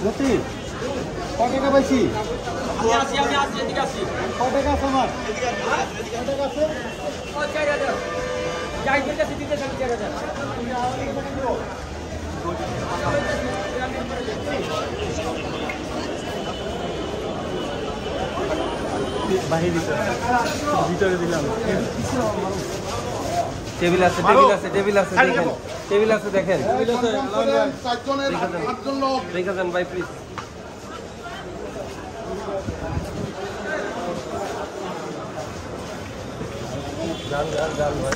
মতি কত টাকা পাইছি? আমি আসি এদিকে আসি। কত টাকা আছে আমার? কত টাকা আছে? 4000 যাই দিতে দিতে 4000 বাহির দিতে ভিতরে দিলাম। টেবিল আছে টেবিল আছে টেবিল আছে দেখেন টেবিল আছে দেখেন রেখে দেন ভাই প্লিজ। যান যান যান ভাই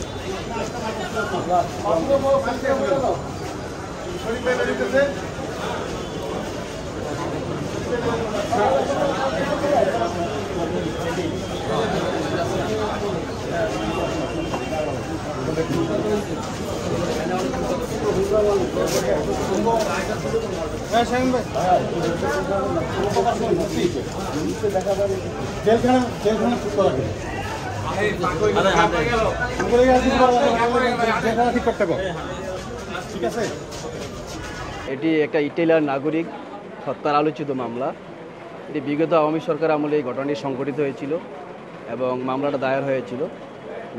এটি একটা ইটালিয়ান নাগরিক হত্যার আলোচিত মামলা। এটি বিগত আওয়ামী সরকার আমলে এই ঘটনাটি সংঘটিত হয়েছিল এবং মামলাটা দায়ের হয়েছিল।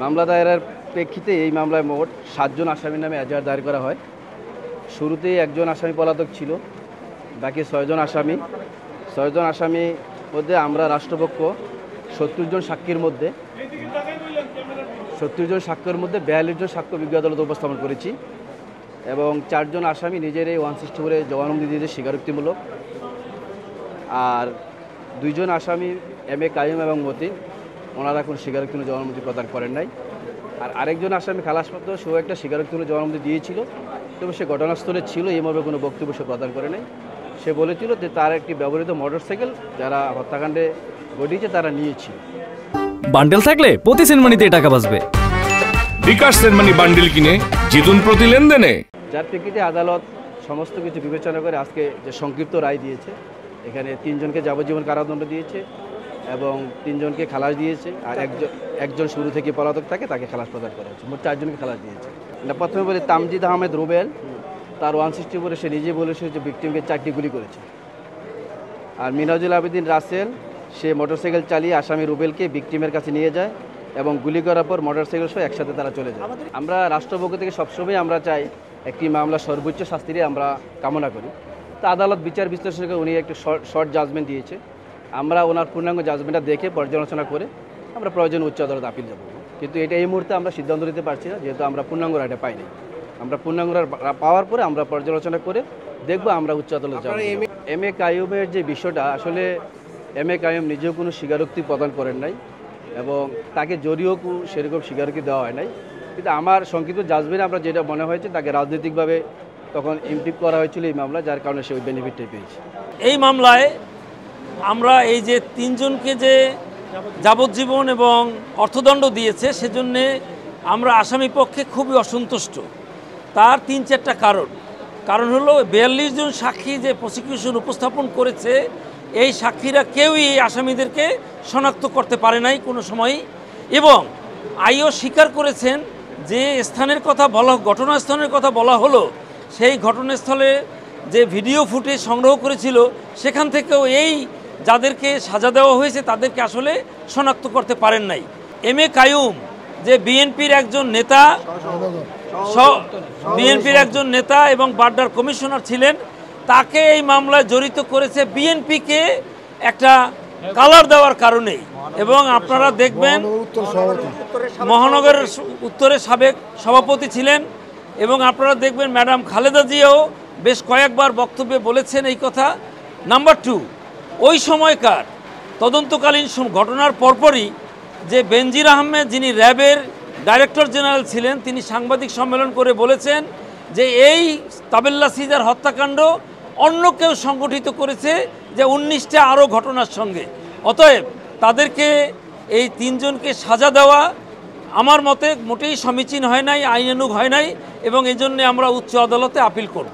মামলা দায়েরের প্রেক্ষিতে এই মামলায় মোট 7 জন আসামির নামে এজাহার দায়ের করা হয়। শুরুতেই একজন আসামি পলাতক ছিল, বাকি 6 জন আসামি। 6 জন আসামি মধ্যে আমরা রাষ্ট্রপক্ষ 70 জন সাক্ষীর মধ্যে 42 জন সাক্ষ্য বিজ্ঞ আদালতে উপস্থাপন করেছি এবং 4 জন আসামি নিজের এই 164-এ জবানবন্দি দিয়েছে স্বীকারোক্তিমূলক। আর 2 জন আসামি এম.এ. কাইয়ুম এবং মতিন, ওনারা এখন স্বীকারোক্তিমূলক জবানবন্দি প্রদান করেন নাই। আর আরেকজন আসামি খালাসপত্র সেও একটা স্বীকারোক্তিমূলক জবানবন্দি দিয়েছিল, তবে সে ঘটনাস্থলে ছিল, এই মর্মে কোনো বক্তব্য সে প্রদান করে নাই। সে বলেছিল যে তার একটি ব্যবহৃত মোটরসাইকেল যারা হত্যাকাণ্ডে ঘটিয়েছে তারা নিয়েছিল। বান্ডেল থাকলে প্রতি সেনমানিতে টাকা বাঁচবে। বিকাশ সেনমানি বান্ডেল কিনে জিতুন প্রতি লেনদেনে। যার প্রেক্ষিতে আদালত সমস্ত কিছু বিবেচনা করে আজকে যে সংক্ষিপ্ত রায় দিয়েছে, এখানে 3 জনকে যাবজ্জীবন কারাদণ্ড দিয়েছে এবং 3 জনকে খালাস দিয়েছে। আর একজন শুরু থেকে পলাতক থাকে, তাকে খালাস প্রদান করা হয়েছে। মোট 4 জনকে খালাস দিয়েছে। প্রথমে বলি তামজিদ আহমেদ রুবেল, তার 164 সে নিজে বলেছে যে ভিকটিমকে 4টি গুলি করেছে। আর মিনাজুল আবেদিন রাসেল, সে মোটরসাইকেল চালিয়ে আসামি রুবেলকে ভিকটিমের কাছে নিয়ে যায় এবং গুলি করার পর মোটরসাইকেল সহ একসাথে তারা চলে যায়। আমরা রাষ্ট্রপক্ষ থেকে সবসময় আমরা চাই একটি মামলা সর্বোচ্চ শাস্তিরই আমরা কামনা করি। তো আদালত বিচার বিশ্লেষণ করে উনি একটু শর্ট জাজমেন্ট দিয়েছে। আমরা ওনার পূর্ণাঙ্গ জাজমেন্টটা দেখে পর্যালোচনা করে আমরা প্রয়োজন উচ্চ আদালত আপিল যাব, কিন্তু এটা এই মুহূর্তে আমরা সিদ্ধান্ত নিতে পারছি না, যেহেতু আমরা পূর্ণাঙ্গ রায়টা পাইনি। আমরা পূর্ণাঙ্গ পাওয়ার পরে আমরা পর্যালোচনা করে দেখব আমরা উচ্চ আদালত যাব। এম.এ. কাইয়ুমের যে বিষয়টা, আসলে এম.এ. কাইয়ুম নিজেও কোনো স্বীকারোক্তি প্রদান করেন নাই এবং তাকে জড়িয়েও সেরকম স্বীকারোক্তি দেওয়া হয় নাই। কিন্তু আমার সংক্ষিপ্ত জাজমেন্টে আমরা যেটা মনে হয়েছে, তাকে রাজনৈতিকভাবে তখন ইমপ্লিক করা হয়েছিল এই মামলা, যার কারণে সে ওই বেনিফিটটাই পেয়েছে। এই মামলায় আমরা এই যে 3 জনকে যে যাবজ্জীবন এবং অর্থদণ্ড দিয়েছে, সেজন্যে আমরা আসামি পক্ষে খুবই অসন্তুষ্ট। তার 3-4টা কারণ হলো 42 জন সাক্ষী যে প্রসিকিউশন উপস্থাপন করেছে, এই সাক্ষীরা কেউই এই আসামিদেরকে শনাক্ত করতে পারে নাই কোনো সময়ই। এবং আইও স্বীকার করেছেন যে স্থানের কথা ঘটনাস্থানের কথা বলা হলো, সেই ঘটনাস্থলে যে ভিডিও ফুটেজ সংগ্রহ করেছিল, সেখান থেকেও এই যাদেরকে সাজা দেওয়া হয়েছে তাদেরকে আসলে শনাক্ত করতে পারেন নাই। এম.এ. কাইয়ুম যে বিএনপির একজন নেতা এবং বাড্ডার কমিশনার ছিলেন, তাকে এই মামলায় জড়িত করেছে বিএনপিকে একটা কালার দেওয়ার কারণেই। এবং আপনারা দেখবেন মহানগরের উত্তরের সাবেক সভাপতি ছিলেন এবং আপনারা দেখবেন ম্যাডাম খালেদা জিয়াও বেশ কয়েকবার বক্তব্যে বলেছেন এই কথা। নাম্বার 2, ওই সময়কার তদন্তকালীন ঘটনার পরপরই যে বেনজির আহমেদ, যিনি র্যাবের ডাইরেক্টর জেনারেল ছিলেন, তিনি সাংবাদিক সম্মেলন করে বলেছেন যে এই তাবেল্লা সিজার হত্যাকাণ্ড অন্য কেউ সংগঠিত করেছে, যে 19টা আরও ঘটনার সঙ্গে। অতএব তাদেরকে এই 3 জনকে সাজা দেওয়া আমার মতে মোটেই সমীচীন হয় নাই, আইনানুগ হয় নাই এবং এই জন্যে আমরা উচ্চ আদালতে আপিল করব।